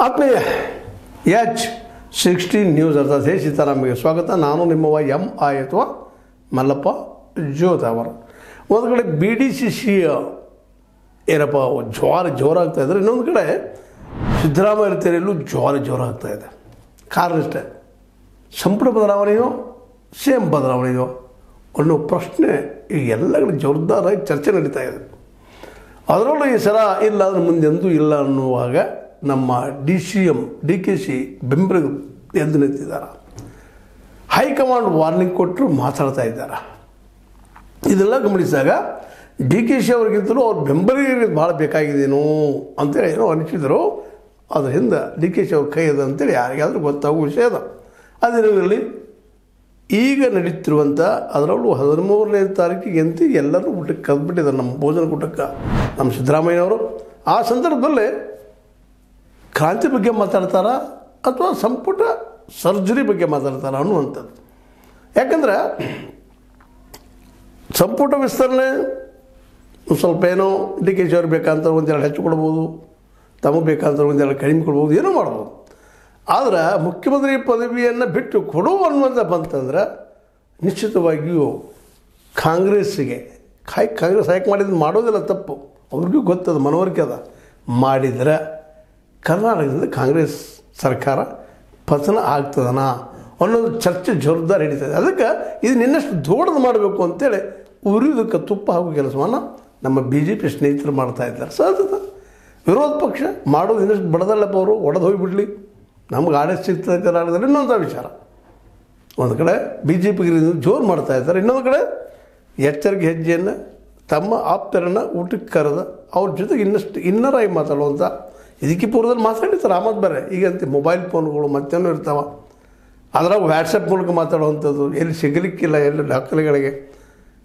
ಆತ್ಮೀಯ H16 news ಅರ್ಥಾತ್ ಹೇ ಸೀತಾರಾಮಗೆ ಸ್ವಾಗತ. ನಾನು ನಿಮ್ಮವ MI ಅಥವಾ ಮಲ್ಲಪ್ಪ ಜೋತ್ ಅವರು. ಒಂದು ಕಡೆ BDCC ಏನಪ್ಪ ಜೋರಾಗ್ತಾ ಇದ್ದಾರೆ, ಇನ್ನೊಂದು ಕಡೆ ಸಿದ್ದರಾಮಯ್ಯ ತೆರೆಯಲು ಜೋರಾಗ್ತಾ ಇದೆ. ಕಾರಣ ಇಷ್ಟೇ, ಸಂಪುಟ ಬದಲಾವಣೆಯೋ ಸೇಮ್ ಬದಲಾವಣೆಯೋ ಅನ್ನೋ ಪ್ರಶ್ನೆ ಈಗ ಎಲ್ಲ ಕಡೆ ಜೋರ್ದಾರಾಗಿ ಚರ್ಚೆ ನಡೀತಾ ಇದೆ. ಅದರಲ್ಲೂ ಈ ಸಲ ಇಲ್ಲ ಅಂದ್ರೆ ಮುಂದೆಂದೂ ಇಲ್ಲ ಅನ್ನುವಾಗ ನಮ್ಮ DCM DKC ಬೆಂಬಲಿಗರು ಎದ್ದು ನಿಂತಿದ್ದಾರೆ. ಹೈಕಮಾಂಡ್ ವಾರ್ನಿಂಗ್ ಕೊಟ್ಟರು ಮಾತಾಡ್ತಾ ಇದ್ದಾರೆ. ಇದೆಲ್ಲ ಗಮನಿಸಿದಾಗ DKC ಅವ್ರಿಗಿಂತಲೂ ಅವ್ರ ಬೆಂಬಲಿಗರಿಗೆ ಭಾಳ ಬೇಕಾಗಿದೇನೋ ಅಂತೇಳಿ ಏನೋ ಅನಿಸಿದ್ರು. ಅದ್ರ ಹಿಂದೆ DKC ಅವ್ರ ಕೈ ಅದ ಅಂತೇಳಿ ಯಾರಿಗಾದರೂ ಗೊತ್ತಾಗುವ ವಿಷಯ ಅದ. ಅದಿರಲಿ, ಈಗ ನಡೀತಿರುವಂಥ ಅದರಲ್ಲೂ 13ನೇ ತಾರೀಕಿಗೆ ಅಂತ ಎಲ್ಲರೂ ಊಟಕ್ಕೆ ಕರೆದ್ಬಿಟ್ಟಿದ್ದಾರೆ, ನಮ್ಮ ಭೋಜನ ಕೂಟಕ್ಕೆ ನಮ್ಮ ಸಿದ್ದರಾಮಯ್ಯನವರು. ಆ ಸಂದರ್ಭದಲ್ಲಿ ಕ್ರಾಂತಿ ಬಗ್ಗೆ ಮಾತಾಡ್ತಾರ ಅಥವಾ ಸಂಪುಟ ಸರ್ಜರಿ ಬಗ್ಗೆ ಮಾತಾಡ್ತಾರ ಅನ್ನುವಂಥದ್ದು. ಯಾಕಂದ್ರೆ ಸಂಪುಟ ವಿಸ್ತರಣೆ ಸ್ವಲ್ಪ ಏನೋ DKC ಅವ್ರಿಗೆ ಬೇಕಂತ ಒಂದೆರಡು ಹೆಚ್ಚು ಕೊಡ್ಬೋದು, ತಮಗೆ ಬೇಕಂತ ಒಂದೆರಡು ಕಡಿಮೆ ಕೊಡ್ಬೋದು, ಏನೋ ಮಾಡ್ಬೋದು. ಆದರೆ ಮುಖ್ಯಮಂತ್ರಿ ಪದವಿಯನ್ನು ಬಿಟ್ಟು ಕೊಡು ಅನ್ನುವಂಥ ಬಂತಂದ್ರೆ ನಿಶ್ಚಿತವಾಗಿಯೂ ಕಾಂಗ್ರೆಸ್ಸಿಗೆ ಕಾಂಗ್ರೆಸ್ ಹೈಕ್ ಮಾಡಿದ್ದು ಮಾಡೋದಿಲ್ಲ ತಪ್ಪು, ಅವ್ರಿಗೂ ಗೊತ್ತದ, ಮನವರಿಕೆ ಅದ. ಮಾಡಿದರೆ ಕರ್ನಾಟಕದಿಂದ ಕಾಂಗ್ರೆಸ್ ಸರ್ಕಾರ ಪತನ ಆಗ್ತದನಾ ಅನ್ನೋದು ಚರ್ಚೆ ಜೋರ್ದಾರ್ ಹಿಡಿತದೆ. ಅದಕ್ಕೆ ಇದು ಇನ್ನಷ್ಟು ದೊಡ್ಡದು ಮಾಡಬೇಕು ಅಂತೇಳಿ ಉರಿದಕ್ಕೆ ತುಪ್ಪ ಹಾಕೋ ಕೆಲಸವನ್ನು ನಮ್ಮ BJP ಸ್ನೇಹಿತರು ಮಾಡ್ತಾ ಇದ್ದಾರೆ. ಸಹಜ ವಿರೋಧ ಪಕ್ಷ ಮಾಡೋದು ಇನ್ನಷ್ಟು ಬಡದಲ್ಲಪ್ಪ, ಅವರು ಒಡೆದು ಹೋಗಿಬಿಡ್ಲಿ, ನಮ್ಗೆ ಆಡಳಿತ ಸಿಗ್ತದೆ ಕರ್ನಾಟಕದಲ್ಲಿ ಇನ್ನೊಂಥ ವಿಚಾರ. ಒಂದು ಕಡೆ BJPಗೆ ಜೋರು ಮಾಡ್ತಾ ಇದ್ದಾರೆ, ಇನ್ನೊಂದು ಕಡೆ ಎಚ್ಚರಿಕೆ ಹೆಜ್ಜೆಯನ್ನು ತಮ್ಮ ಆಪ್ತರನ್ನು ಊಟಕ್ಕೆ ಕರೆದ ಅವ್ರ ಜೊತೆಗೆ ಇನ್ನಷ್ಟು ಇನ್ನರಾಗಿ ಮಾತಾಡುವಂಥ, ಇದಕ್ಕೆ ಪೂರ್ವದಲ್ಲಿ ಮಾತಾಡಿರ್ತಾರೆ ಆಮದು ಬೇರೆ. ಈಗಂತ ಮೊಬೈಲ್ ಫೋನ್ಗಳು ಮತ್ತೇನೋ ಇರ್ತಾವೆ, ಅದರಾಗ ವ್ಯಾಟ್ಸಪ್ ಮೂಲಕ ಮಾತಾಡುವಂಥದ್ದು, ಎಲ್ಲಿ ಸಿಗಲಿಕ್ಕಿಲ್ಲ ಎಲ್ಲ ದಾಖಲೆಗಳಿಗೆ.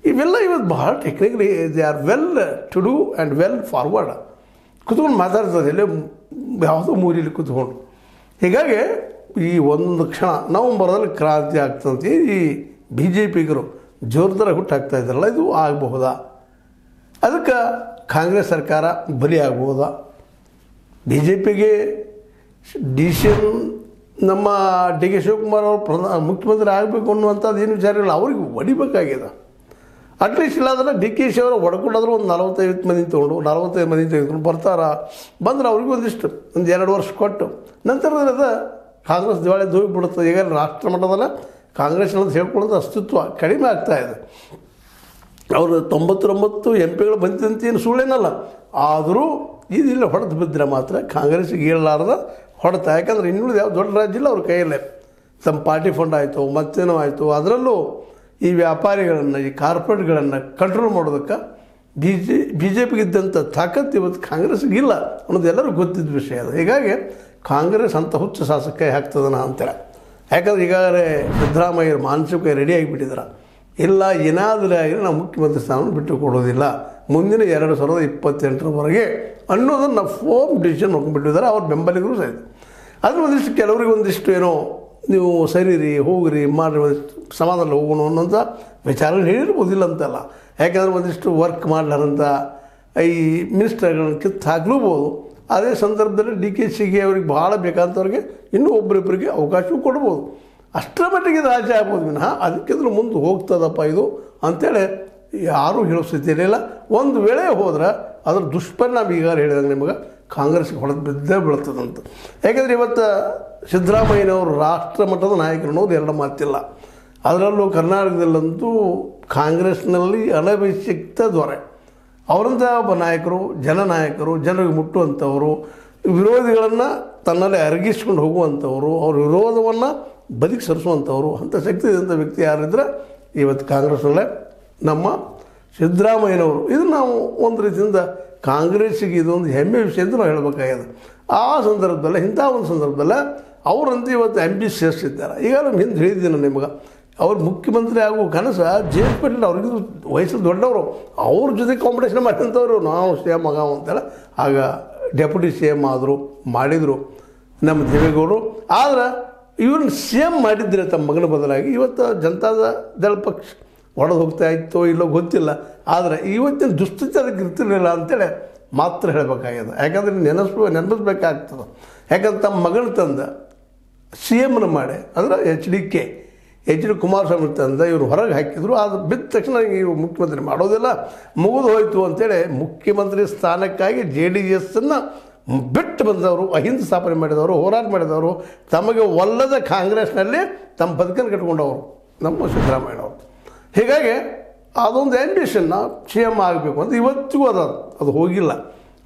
ಇವೆಲ್ಲ ಇವತ್ತು ಭಾಳ technically they are well to do and well forward. ಕೂತ್ಕೊಂಡು ಮಾತಾಡ್ತದೆ ಎಲ್ಲೇ ಯಾವುದೋ ಮೂರಿಲಿ ಕೂತ್ಕೊಂಡು. ಹೀಗಾಗಿ ಈ ಒಂದು ಕ್ಷಣ ನವಂಬರ್ದಲ್ಲಿ ಕ್ರಾಂತಿ ಆಗ್ತಂತೆ ಈ BJPಗರು ಜೋರ್ದಾರ ಹುಟ್ಟಾಗ್ತಾ ಇದ್ದಾರಲ್ಲ, ಇದು ಆಗಬಹುದಾ? ಅದಕ್ಕೆ ಕಾಂಗ್ರೆಸ್ ಸರ್ಕಾರ ಬಲಿ ಆಗ್ಬೋದಾ? BJPಗೆ DCM ನಮ್ಮ DK ಶಿವಕುಮಾರ್ ಅವರು ಮುಖ್ಯಮಂತ್ರಿ ಆಗಬೇಕು ಅನ್ನುವಂಥದ್ದು ಏನು ವಿಚಾರ ಇಲ್ಲ, ಅವ್ರಿಗೆ ಹೊಡಿಬೇಕಾಗಿದೆ. ಅಟ್ಲೀಸ್ಟ್ ಇಲ್ಲಾಂದ್ರೆ DKC ಅವರು ಹೊಡ್ಕೊಂಡಾದ್ರೂ ಒಂದು 45 ಮಂದಿ ತೊಗೊಂಡು 45 ಮಂದಿ ತೆಗೆದುಕೊಂಡು ಬಂದ್ರೆ ಅವ್ರಿಗೂ ಒಂದಿಷ್ಟು ಒಂದು 2 ವರ್ಷ ಕೊಟ್ಟು ನಂತರದ ಕಾಂಗ್ರೆಸ್ ದಿವಾಳಿ ಹೋಗಿಬಿಡುತ್ತೆ. ಈಗ ರಾಷ್ಟ್ರ ಮಟ್ಟದಲ್ಲ ಕಾಂಗ್ರೆಸ್ ಅನ್ನೋದು ಹೇಳ್ಕೊಳ್ಳೋದು ಅಸ್ತಿತ್ವ ಕಡಿಮೆ ಆಗ್ತಾ ಇದೆ. ಅವರು 99 MP ಬಂದಿದ್ದಂತ ಏನು ಸುಳ್ಳೇನಲ್ಲ, ಆದರೂ ಇದಿಲ್ಲ ಹೊಡೆದು ಬಿದ್ದರೆ ಮಾತ್ರ ಕಾಂಗ್ರೆಸ್ಸಿಗೆ ಹೇಳಲಾರ್ದ ಹೊಡೆತ. ಯಾಕಂದ್ರೆ ಇನ್ನುಳಿದ ಯಾವ ದೊಡ್ಡ ರಾಜ್ಯ ಇಲ್ಲ ಅವ್ರ ಕೈಯಲ್ಲೇ. ತಮ್ಮ ಪಾರ್ಟಿ ಫಂಡ್ ಆಯಿತು ಮತ್ತೇನೋ ಆಯಿತು, ಅದರಲ್ಲೂ ಈ ವ್ಯಾಪಾರಿಗಳನ್ನು ಈ ಕಾರ್ಪೊರೇಟ್ಗಳನ್ನು ಕಂಟ್ರೋಲ್ ಮಾಡೋದಕ್ಕೆ BJPಗೆ ಇದ್ದಂಥ ತಾಕತ್ತು ಇವತ್ತು ಕಾಂಗ್ರೆಸ್ಗೆ ಇಲ್ಲ ಅನ್ನೋದು ಎಲ್ಲರೂ ಗೊತ್ತಿದ್ದ ವಿಷಯ ಅದು. ಹೀಗಾಗಿ ಕಾಂಗ್ರೆಸ್ ಅಂತ ಹುಚ್ಚು ಶಾಸಕ ಹಾಕ್ತದನ ಅಂತೇಳಿ. ಯಾಕಂದ್ರೆ ಈಗಾಗಲೇ ಸಿದ್ದರಾಮಯ್ಯರು ಮಾನಸಿಕ ರೆಡಿ ಆಗಿಬಿಟ್ಟಿದ್ದಾರೆ. ಇಲ್ಲ ಏನಾದರೂ ಆಗಿರೋ ನಾವು ಮುಖ್ಯಮಂತ್ರಿ ಸ್ಥಾನವನ್ನು ಬಿಟ್ಟು ಕೊಡೋದಿಲ್ಲ ಮುಂದಿನ 2028ರವರೆಗೆ ಅನ್ನೋದನ್ನು ನಾವು ಫೋರ್ಮ್ ಡಿಸಿಷನ್ ಹೋಗ್ಬಿಟ್ಟಿದ್ದಾರೆ ಅವ್ರ ಬೆಂಬಲಿಗರು ಸಹಿತ. ಅದ್ರ ಒಂದಿಷ್ಟು ಕೆಲವರಿಗೆ ಒಂದಿಷ್ಟು ಏನೋ ನೀವು ಸರಿರಿ ಹೋಗ್ರಿ ಮಾಡ್ರಿ ಒಂದಿಷ್ಟು ಸಮಾಧಾನ ಹೋಗೋಣ ಅನ್ನೋಂಥ ವಿಚಾರಗಳು ಹೇಳಿರ್ಬೋದಿಲ್ಲ ಅಂತಲ್ಲ. ಯಾಕಂದರೆ ಒಂದಿಷ್ಟು ವರ್ಕ್ ಮಾಡ್ಲಾರಂಥ ಈ ಮಿನಿಸ್ಟರ್ಗಳನ್ನ ಕಿತ್ತು ಹಾಕ್ಲೂಬೋದು. ಅದೇ ಸಂದರ್ಭದಲ್ಲಿ DKCಗೆ ಅವ್ರಿಗೆ ಭಾಳ ಬೇಕಂತವ್ರಿಗೆ ಇನ್ನೂ ಒಬ್ಬರಿಬ್ಬರಿಗೆ ಅವಕಾಶವೂ ಕೊಡ್ಬೋದು. ಅಷ್ಟರ ಮಟ್ಟಿಗೆ ಇದು ಆಚೆ ಆಗ್ಬೋದು ವಿನಃ ಅದಕ್ಕಿಂತ ಮುಂದೆ ಹೋಗ್ತದಪ್ಪ ಇದು ಅಂಥೇಳಿ ಯಾರೂ ಹೇಳೋ ಸ್ಥಿತಿಯಲ್ಲಿಲ್ಲ. ಒಂದು ವೇಳೆ ಹೋದ್ರೆ ಅದ್ರ ದುಷ್ಪರಿಣಾಮ ಈಗಾರು ಹೇಳಿದಾಗ ನಿಮಗೆ ಕಾಂಗ್ರೆಸ್ಗೆ ಹೊಡೆದು ಬಿದ್ದೇ ಬೀಳ್ತದಂತ. ಯಾಕೆಂದರೆ ಇವತ್ತು ಸಿದ್ದರಾಮಯ್ಯನವರು ರಾಷ್ಟ್ರ ಮಟ್ಟದ ನಾಯಕರು ಅನ್ನೋದು ಎರಡು ಮಾತಿಲ್ಲ. ಅದರಲ್ಲೂ ಕರ್ನಾಟಕದಲ್ಲಂತೂ ಕಾಂಗ್ರೆಸ್ನಲ್ಲಿ ಅನಭಿಷಿಕ್ತ ದೊರೆ ಅವರಂಥ ಒಬ್ಬ ನಾಯಕರು, ಜನನಾಯಕರು, ಜನರಿಗೆ ಮುಟ್ಟುವಂಥವರು, ವಿರೋಧಿಗಳನ್ನು ತನ್ನಲ್ಲಿ ಅರಗಿಸ್ಕೊಂಡು ಹೋಗುವಂಥವರು, ಅವ್ರ ವಿರೋಧವನ್ನು ಬದುಕಿ ಸರಿಸುವಂಥವ್ರು, ಅಂಥ ಶಕ್ತಿ ಇದ್ದಂಥ ವ್ಯಕ್ತಿ ಯಾರಿದ್ರೆ ಇವತ್ತು ಕಾಂಗ್ರೆಸ್ನಲ್ಲೇ ನಮ್ಮ ಸಿದ್ದರಾಮಯ್ಯನವರು. ಇದು ನಾವು ಒಂದು ರೀತಿಯಿಂದ ಕಾಂಗ್ರೆಸ್ಸಿಗೆ ಇದೊಂದು ಹೆಮ್ಮೆ ವಿಷಯ ಅಂತ ನಾವು ಹೇಳಬೇಕಾಗಿದೆ. ಆ ಸಂದರ್ಭದಲ್ಲೇ ಇಂಥ ಒಂದು ಸಂದರ್ಭದಲ್ಲೇ ಅವರಂತೂ ಇವತ್ತು ambitious ಇದ್ದಾರೆ. ಈಗ ನಮ್ಮ ಹಿಂದೆ ಹೇಳಿದ್ದೀನಿ ನಿಮಗೆ, ಅವ್ರು ಮುಖ್ಯಮಂತ್ರಿ ಆಗುವ ಕನಸು JS ಪಾಟೀಲ್ ಅವ್ರಿಗೂ ವಯಸ್ಸಲ್ಲಿ ದೊಡ್ಡವರು, ಅವ್ರ ಜೊತೆ ಕಾಂಪಿಟೇಷನ್ ಮಾಡಿದಂಥವ್ರು ನಾವು CM ಆಗಾವ ಅಂತೇಳಿ ಆಗ ಡೆಪ್ಯೂಟಿ CM ಆದರು ಮಾಡಿದರು ನಮ್ಮ ದೇವೇಗೌಡರು. ಆದರೆ ಇವ್ರನ್ನ CM ಮಾಡಿದ್ರೆ ತಮ್ಮ ಮಗನ ಬದಲಾಗಿ ಇವತ್ತು ಜನತಾದಳ ಪಕ್ಷ ಒಡೆದು ಹೋಗ್ತಾ ಇತ್ತೋ ಇಲ್ಲೋ ಗೊತ್ತಿಲ್ಲ. ಆದರೆ ಇವತ್ತಿನ ದುಸ್ಥಿತಿ ಅದಕ್ಕೆ ಇರ್ತಿರಲಿಲ್ಲ ಅಂತೇಳಿ ಮಾತ್ರ ಹೇಳಬೇಕಾಗ್ಯದ. ಯಾಕಂದ್ರೆ ನೆನಪಿಸ್ಬೇಕಾಗ್ತದೆ. ಯಾಕಂದ್ರೆ ತಮ್ಮ ಮಗಳು ತಂದ ಸಿ ಎಮ್ನ ಮಾಡಿ ಅಂದ್ರೆ ಎಚ್ ಡಿ ಕುಮಾರಸ್ವಾಮಿ ತಂದ ಇವರು ಹೊರಗೆ ಹಾಕಿದ್ರು. ಅದು ಬಿದ್ದ ತಕ್ಷಣ ಇವರು ಮುಖ್ಯಮಂತ್ರಿ ಮಾಡೋದಿಲ್ಲ, ಮುಗಿದು ಹೋಯಿತು ಅಂತೇಳಿ ಮುಖ್ಯಮಂತ್ರಿ ಸ್ಥಾನಕ್ಕಾಗಿ JDSನ್ನು ಬಿಟ್ಟು ಬಂದವರು, ಅಹಿಂದ ಸ್ಥಾಪನೆ ಮಾಡಿದವರು, ಹೋರಾಟ ಮಾಡಿದವರು, ತಮಗೆ ಒಲ್ಲದ ಕಾಂಗ್ರೆಸ್ನಲ್ಲಿ ತಮ್ಮ ಬದುಕನ್ನು ಕಟ್ಕೊಂಡವರು ನಮ್ಮ ಸಿದ್ದರಾಮಯ್ಯನವರು. ಹೀಗಾಗಿ ಅದೊಂದು ಆ್ಯಂಬಿಷನ್ನ CM ಆಗಬೇಕು ಅಂತ ಇವತ್ತಿಗೂ ಅದು ಹೋಗಿಲ್ಲ.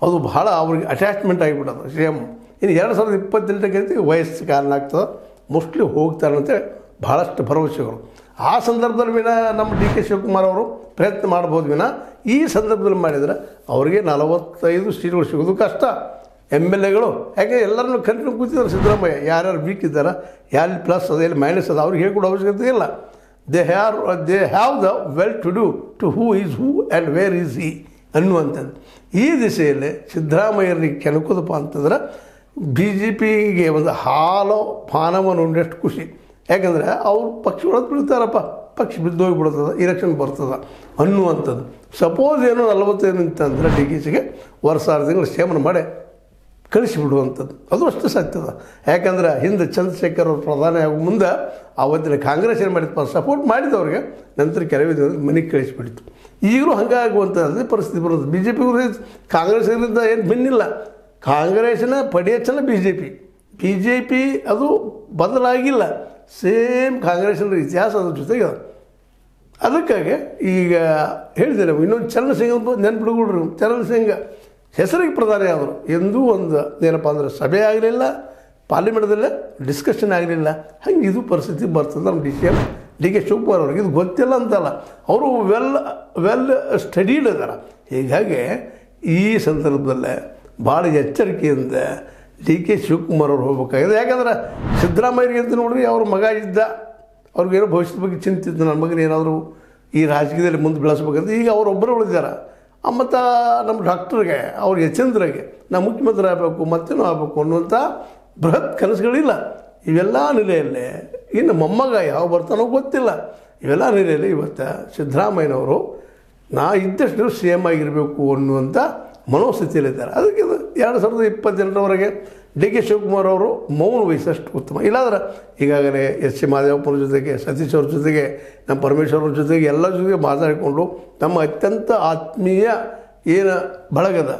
ಅದು ಬಹಳ ಅವ್ರಿಗೆ ಅಟ್ಯಾಚ್ಮೆಂಟ್ ಆಗಿಬಿಟ್ಟದು CM. ಇನ್ನು 2028ಕ್ಕೆ ವಯಸ್ಸು ಕಾರಣ ಆಗ್ತದೆ, ಮೋಸ್ಟ್ಲಿ ಹೋಗ್ತಾರೆ ಅಂತೇಳಿ ಭಾಳಷ್ಟು ಭರವಸೆಗಳು. ಆ ಸಂದರ್ಭದಲ್ಲಿ ವಿನ ನಮ್ಮ DK ಶಿವಕುಮಾರ್ ಅವರು ಪ್ರಯತ್ನ ಮಾಡ್ಬೋದು ವಿನ ಈ ಸಂದರ್ಭದಲ್ಲಿ ಮಾಡಿದರೆ ಅವರಿಗೆ 45 ಸೀಟ್ಗಳು ಸಿಗೋದು ಕಷ್ಟ. MLAಗಳು ಯಾಕೆ ಎಲ್ಲರನ್ನೂ ಕಂಟಿನ್ಯೂ ಕೂತಿದ್ದಾರೆ ಸಿದ್ದರಾಮಯ್ಯ. ಯಾರ್ಯಾರು ವೀಕ್ ಇದ್ದಾರೆ, ಯಾರು ಪ್ಲಸ್ ಅದ ಎಲ್ಲಿ ಮೈನಸ್ ಅದ ಅವ್ರಿಗೆ ಹೇಳ್ಕೊಡೋ ಅವಶ್ಯಕತೆ ಇಲ್ಲ. They have the well to do to who is who and where is he ಅನ್ನುವಂಥದ್ದು. ಈ ದಿಸೆಯಲ್ಲಿ ಸಿದ್ದರಾಮಯ್ಯರಿಗೆ ಕೆಣಕೋದಪ್ಪ ಅಂತಂದ್ರೆ BJPಗೆ ಒಂದು ಹಾಲು ಪಾನವನ್ನು ಉಂಡಷ್ಟು ಖುಷಿ. ಯಾಕಂದರೆ ಅವ್ರು ಪಕ್ಷ ಒಳಗೆ ಬೀಳ್ತಾರಪ್ಪ, ಪಕ್ಷ ಬಿದ್ದೋಗಿಬಿಡ್ತದೆ, ಇಲೆಕ್ಷನ್ ಬರ್ತದೆ ಅನ್ನುವಂಥದ್ದು. ಸಪೋಸ್ ಏನೋ 45 ಅಂತಂದರೆ DKಶಿಗೆ ವರ್ಷ 6 ತಿಂಗಳು ಸೇವನೆ ಮಾಡಿ ಕಳಿಸಿಬಿಡುವಂಥದ್ದು ಅದು ಅಷ್ಟು ಸತ್ಯದ. ಯಾಕಂದ್ರೆ ಹಿಂದೆ ಚಂದ್ರಶೇಖರ್ ಅವರು ಪ್ರಧಾನಿ ಆಗೋ ಮುಂದೆ ಆವತ್ತಿನ ಕಾಂಗ್ರೆಸ್ ಏನು ಮಾಡಿತ್ತು, ಸಪೋರ್ಟ್ ಮಾಡಿದವ್ರಿಗೆ ನಂತರ ಕೆಲವು ಮನೆಗೆ ಕಳಿಸಿಬಿಡ್ತು. ಈಗಲೂ ಹಂಗಾಗುವಂಥದ್ದು ಪರಿಸ್ಥಿತಿ ಬರೋದು. BJP ಕಾಂಗ್ರೆಸ್ನಿಂದ ಏನು ಭಿನ್ನಿಲ್ಲ. ಕಾಂಗ್ರೆಸ್ಸಿನ ಪಡಿಯಚ್ಚನ BJP ಅದು ಬದಲಾಗಿಲ್ಲ, ಸೇಮ್ ಕಾಂಗ್ರೆಸ್ಸಿನ ಇತಿಹಾಸ ಅದ್ರ ಜೊತೆಗೆ. ಅದಕ್ಕಾಗಿ ಈಗ ಹೇಳಿದ್ದೇನೆ, ಇನ್ನೊಂದು ಚರಣ್ ಸಿಂಗ್ ಅಂತ ನೆನ್ಪಿಡ್ಕೊಳ್ರಿ. ಚರಣ್ ಸಿಂಗ್ ಹೆಸರಿಗೆ ಪ್ರಧಾನಿ ಆದರು, ಎಂದೂ ಒಂದು ಏನಪ್ಪ ಅಂದ್ರೆ ಸಭೆ ಆಗಲಿಲ್ಲ, ಪಾರ್ಲಿಮೆಂಟ್ದಲ್ಲೇ ಡಿಸ್ಕಷನ್ ಆಗಲಿಲ್ಲ. ಹಂಗೆ ಇದು ಪರಿಸ್ಥಿತಿ ಬರ್ತದೆ ನಮ್ಮ DK ಶಿವಕುಮಾರ್ ಅವ್ರಿಗೆ. ಇದು ಗೊತ್ತಿಲ್ಲ ಅಂತಲ್ಲ, ಅವರು ವೆಲ್ ಸ್ಟಡೀಡ್ ಇದ್ದಾರೆ. ಹೀಗಾಗಿ ಈ ಸಂದರ್ಭದಲ್ಲೇ ಭಾಳ ಎಚ್ಚರಿಕೆಯಿಂದ DK ಶಿವಕುಮಾರ್ ಅವ್ರು ಹೋಗ್ಬೇಕಾಗಿದೆ. ಯಾಕಂದ್ರೆ ಸಿದ್ದರಾಮಯ್ಯರಿಗೆ ಅಂತ ನೋಡ್ರಿ, ಅವ್ರ ಮಗ ಇದ್ದ, ಅವ್ರಿಗೇನೋ ಭವಿಷ್ಯದ ಬಗ್ಗೆ ಚಿಂತಿದ್ದು, ನನ್ನ ಮಗನ ಏನಾದರೂ ಈ ರಾಜಕೀಯದಲ್ಲಿ ಮುಂದೆ ಬೆಳೆಸ್ಬೇಕಂತ. ಈಗ ಅವರೊಬ್ಬರು ಉಳಿದಾರೆ. ಮತ್ತು ನಮ್ಮ ಡಾಕ್ಟ್ರಿಗೆ, ಅವ್ರ ಯಚೇಂದ್ರಗೆ ನಾವು ಮುಖ್ಯಮಂತ್ರಿ ಆಗಬೇಕು, ಮತ್ತೇನೂ ಆಗಬೇಕು ಅನ್ನುವಂಥ ಬೃಹತ್ ಕನಸುಗಳಿಲ್ಲ. ಇವೆಲ್ಲ ನೆಲೆಯಲ್ಲೇ ಇನ್ನು ಮೊಮ್ಮಗ ಯಾವ ಬರ್ತಾನೋ ಗೊತ್ತಿಲ್ಲ. ಇವೆಲ್ಲ ನೆಲೆಯಲ್ಲಿ ಇವತ್ತು ಸಿದ್ದರಾಮಯ್ಯನವರು ನಾ ಇದ್ದಷ್ಟು CM ಆಗಿರಬೇಕು ಅನ್ನುವಂಥ ಮನೋಸ್ಥಿತಿಯಲ್ಲಿದ್ದಾರೆ. ಅದಕ್ಕೆ 2028ರವರೆಗೆ DK ಶಿವಕುಮಾರ್ ಅವರು ಮೌನ ವಹಿಸಷ್ಟು ಉತ್ತಮ. ಇಲ್ಲಾಂದ್ರೆ ಈಗಾಗಲೇ SC ಮಾದೇವಪ್ಪರ ಜೊತೆಗೆ, ಸತೀಶ್ ಅವ್ರ ಜೊತೆಗೆ, ನಮ್ಮ ಪರಮೇಶ್ವರ್ ಅವ್ರ ಜೊತೆಗೆ ಎಲ್ಲ ಜೊತೆಗೆ ಮಾತಾಡಿಕೊಂಡು ತಮ್ಮ ಅತ್ಯಂತ ಆತ್ಮೀಯ ಏನು ಬಳಗದ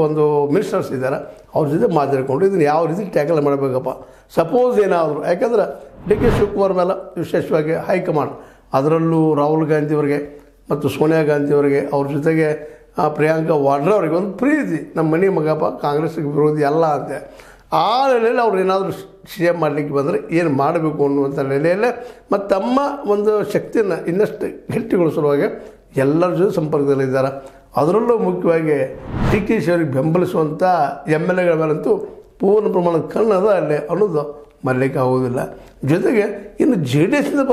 ಒಂದು ಮಿನಿಸ್ಟರ್ಸ್ ಇದ್ದಾರೆ ಅವ್ರ ಜೊತೆ ಮಾತಾಡಿಕೊಂಡು ಇದನ್ನು ಯಾವ ರೀತಿ ಟ್ಯಾಕಲ್ ಮಾಡಬೇಕಪ್ಪ. ಸಪೋಸ್ ಏನಾದರೂ, ಯಾಕಂದ್ರೆ DK ಶಿವಕುಮಾರ್ ಮೇಲೆ ವಿಶೇಷವಾಗಿ ಹೈಕಮಾಂಡ್, ಅದರಲ್ಲೂ ರಾಹುಲ್ ಗಾಂಧಿಯವರಿಗೆ ಮತ್ತು ಸೋನಿಯಾ ಗಾಂಧಿಯವರಿಗೆ, ಅವ್ರ ಜೊತೆಗೆ ಪ್ರಿಯಾಂಕಾ ವಾಡ್ರಾ ಅವರಿಗೆ ಒಂದು ಪ್ರೀತಿ, ನಮ್ಮ ಮನೆ ಮಗಪ್ಪ ಕಾಂಗ್ರೆಸ್ಗೆ ವಿರೋಧಿ ಅಲ್ಲ ಅಂತೆ. ಆ ನೆಲೆಯಲ್ಲಿ ಅವ್ರು ಏನಾದರೂ CM ಮಾಡಲಿಕ್ಕೆ ಬಂದರೆ ಏನು ಮಾಡಬೇಕು ಅನ್ನುವಂಥ ನೆಲೆಯಲ್ಲೇ ಮತ್ತು ತಮ್ಮ ಒಂದು ಶಕ್ತಿಯನ್ನು ಇನ್ನಷ್ಟು ಗಟ್ಟಿಗೊಳಿಸುವಾಗ ಎಲ್ಲರ ಜೊತೆ ಸಂಪರ್ಕದಲ್ಲಿದ್ದಾರೆ. ಅದರಲ್ಲೂ ಮುಖ್ಯವಾಗಿ DKಶಿ ಅವರಿಗೆ ಬೆಂಬಲಿಸುವಂಥ MLAಗಳ ಮೇಲಂತೂ ಪೂರ್ಣ ಪ್ರಮಾಣದ ಕಣ್ಣದ ಅಲ್ಲೇ ಅನ್ನೋದು ಮರಲಿಕ್ಕೆ ಆಗೋದಿಲ್ಲ. ಜೊತೆಗೆ ಇನ್ನು JDSನಿಂದ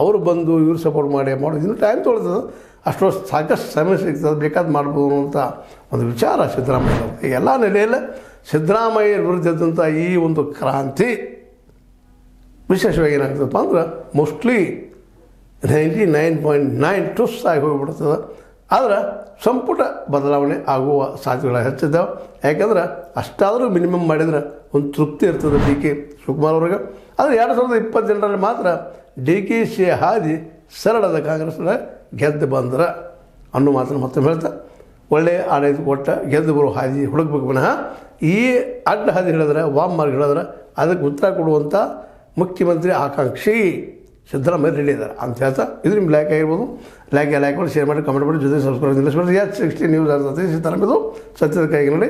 ಅವರು ಬಂದು ಇವ್ರು ಸಪೋರ್ಟ್ ಮಾಡೋದು ಇನ್ನೂ ಟೈಮ್ ತೊಗೊಳ್ತದೆ. ಅಷ್ಟೊಂದು ಸಾಕಷ್ಟು ಸಮಯ ಸಿಗ್ತದೆ, ಬೇಕಾದ ಮಾಡ್ಬೋದು ಅಂತ ಒಂದು ವಿಚಾರ ಸಿದ್ದರಾಮಯ್ಯನವರು. ಈ ಎಲ್ಲ ನೆಲೆಯಲ್ಲೇ ಸಿದ್ದರಾಮಯ್ಯ ವಿರುದ್ಧದಂಥ ಈ ಒಂದು ಕ್ರಾಂತಿ ವಿಶೇಷವಾಗಿ ಏನಾಗ್ತದಪ್ಪ ಅಂದ್ರೆ ಮೋಸ್ಟ್ಲಿ 99.9 ಟುಸ್ ಆಗಿ ಹೋಗಿಬಿಡ್ತದೆ. ಆದರೆ ಸಂಪುಟ ಬದಲಾವಣೆ ಆಗುವ ಸಾಧ್ಯತೆಗಳು ಹೆಚ್ಚಿದ್ದಾವೆ. ಯಾಕಂದ್ರೆ ಅಷ್ಟಾದರೂ ಮಿನಿಮಮ್ ಮಾಡಿದ್ರೆ ಒಂದು ತೃಪ್ತಿ ಇರ್ತದೆ DK ಶಿವಕುಮಾರ್ ಅವ್ರಿಗೆ. ಆದರೆ 2028ರಲ್ಲಿ ಮಾತ್ರ DKಶಿ ಹಾದಿ ಸರಳದ ಕಾಂಗ್ರೆಸ್ನ ಗೆದ್ದು ಬಂದ್ರೆ ಅನ್ನೋ ಮಾತನ್ನು ಮತ್ತೊಮ್ಮೆ ಹೇಳ್ತಾ, ಒಳ್ಳೆಯ ಆಡಳಿತ ಕೊಟ್ಟ ಗೆದ್ದು ಬರೋ ಹಾದಿ ಹುಡುಕ್ಬೇಕು ವಿನಃ ಈ ಅಡ್ಡ ಹಾದಿ ಹೇಳಿದ್ರೆ, ವಾಮ್ ಮಾರ್ಗ ಹೇಳಿದ್ರೆ ಅದಕ್ಕೆ ಉತ್ತರ ಕೊಡುವಂಥ ಮುಖ್ಯಮಂತ್ರಿ ಆಕಾಂಕ್ಷಿ ಸಿದ್ದರಾಮಯ್ಯ ರೆಡಿ ಇದ್ದಾರೆ ಅಂತ ಹೇಳ್ತಾ, ಇದು ನಿಮ್ಮ ಲೈಕ್ ಆಗಿರ್ಬೋದು. ಲೈಕ್ ಮಾಡಿ, ಶೇರ್ ಮಾಡಿ, ಕಮೆಂಟ್ ಮಾಡಿ, ಜೊತೆ ಸಬ್ಸ್ಕ್ರೈಬ್ ನಿಲ್ಲಿಸ್ಬಿಟ್ಟು. 60 ನ್ಯೂಸ್ ಆಗ್ತದೆ ಸಿದ್ದರಾಮಯ್ಯದು ಸತ್ಯದ ಕೈಗೆ ನೋಡಿ.